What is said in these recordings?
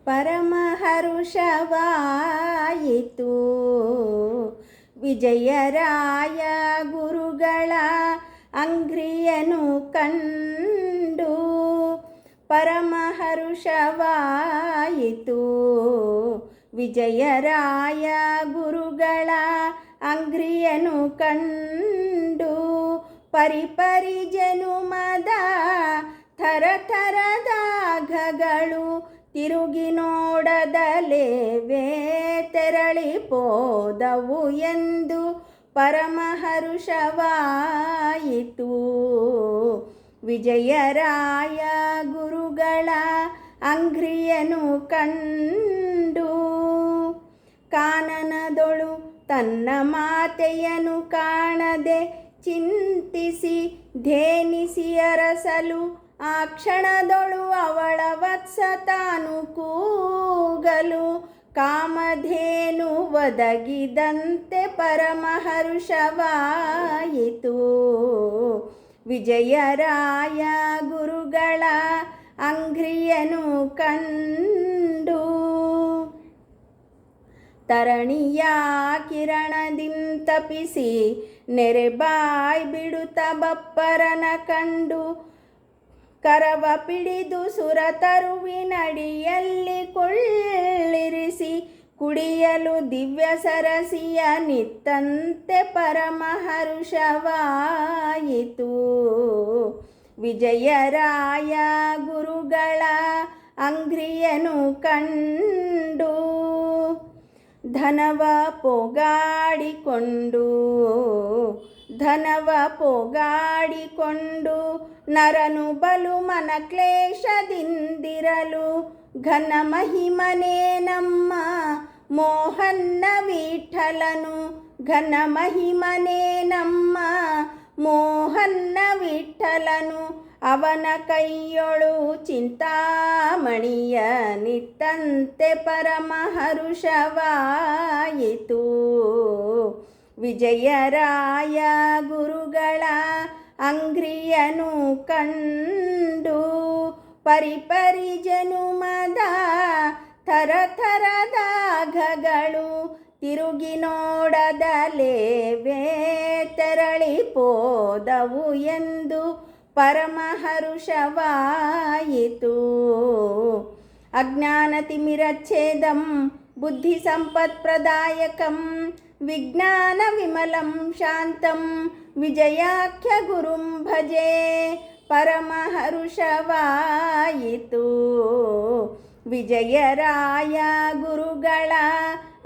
ಪರಮಹರುಷವಾಯಿತು. ವಿಜಯರಾಯ ಗುರುಗಳ ಅಂಗ್ರಿಯನು ಕಂಡು ಪರಮಹರುಷವಾಯಿತು. ವಿಜಯರಾಯ ಗುರುಗಳ ಅಂಗ್ರಿಯನು ಕಂಡು ಪರಿಪರಿ ಜನುಮದ ಥರಥರದಾಘಗಳು ತಿರುಗಿ ನೋಡದಲೇವೇ ತೆರಳಿಪೋದವು ಎಂದು ಪರಮಹರುಷವಾಯಿತು. ವಿಜಯರಾಯ ಗುರುಗಳ ಅಂಗ್ರಿಯನು ಕಂಡು ಕಾನನದೊಳು ತನ್ನ ಮಾತೆಯನು ಕಾಣದೆ ಚಿಂತಿಸಿ ಧೇನಿಸಿ ಅರಸಲು ಆ ಕ್ಷಣದೊಳು ಅವಳ ವತ್ಸ ತಾನು ಕೂಗಲು ಕಾಮಧೇನು ಒದಗಿದಂತೆ ಪರಮಹರುಷವಾಯಿತು. ವಿಜಯರಾಯ ಗುರುಗಳ ಅಂಗ್ರಿಯನು ಕಂಡು ತರಣಿಯ ಕಿರಣದಿಂತಪಿಸಿ ನೆರೆಬಾಯ್ ಬಿಡುತ್ತ ಬಪ್ಪರನ ಕಂಡು ಕರವ ಪಿಡಿದು ಸುರತರುವಿನಡಿಯಲ್ಲಿ ಕೊಳ್ಳಿರಿಸಿ ಕುಡಿಯಲು ದಿವ್ಯ ಸರಸಿಯ ನಿತ್ತಂತೆ ಪರಮಹರುಷವಾಯಿತು. ವಿಜಯರಾಯ ಗುರುಗಳ ಅಂಗ್ರಿಯನು ಕಂಡು ಧನವ ಪೊಗಾಡಿಕೊಂಡು ನರನು ಬಲು ಮನ ಕ್ಲೇಶದಿಂದಿರಲು ಘನ ಮಹಿಮನೇ ನಮ್ಮ ಮೋಹನ್ನ ವಿಠಲನು. ಘನ ಮಹಿಮನೇ ನಮ್ಮ ಮೋಹನ್ನ ವಿಠಲನು. ಅವನ ಕೈಯೊಳು ಚಿಂತಾಮಣಿಯ ನಿತ್ತಂತೆ ಪರಮಹರುಷವಾಯಿತು. ವಿಜಯರಾಯ ಗುರುಗಳ ಅಂಗ್ರಿಯನು ಕಂಡು ಪರಿಪರಿ ಜನುಮದ ಥರಥರದಾಘಗಳು ತಿರುಗಿ ನೋಡದಲೇವೇ ತೆರಳಿಪೋದವು ಎಂದು ಪರಮಹರುಷವಾಯಿತು. ಅಜ್ಞಾನತಿಮಿರಚ್ಛೇದಂ ಬುದ್ಧಿ ಸಂಪತ್ಪ್ರದಾಯಕಂ ವಿಜ್ಞಾನ ವಿಮಲಂ ಶಾಂತಂ ವಿಜಯಾಖ್ಯ ಗುರುಂ ಭಜೆ ಪರಮಹರುಷವಾಯಿತು. ವಿಜಯರಾಯ ಗುರುಗಳ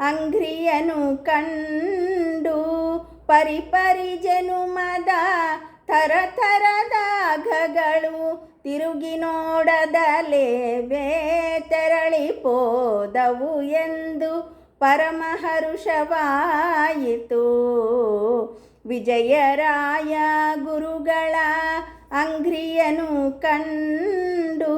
ಅಂಗ್ರಿಯನು ಕಂಡು ಪರಿಪರಿ ಜನುಮದ ಥರಥರದಾಘಗಳು ತಿರುಗಿ ನೋಡದಲೇವೇ ತೆರಳಿಪೋದವು ಎಂದು ಪರಮಹರುಷವಾಯಿತು. ವಿಜಯರಾಯ ಗುರುಗಳ ಅಂಗ್ರಿಯನು ಕಂಡು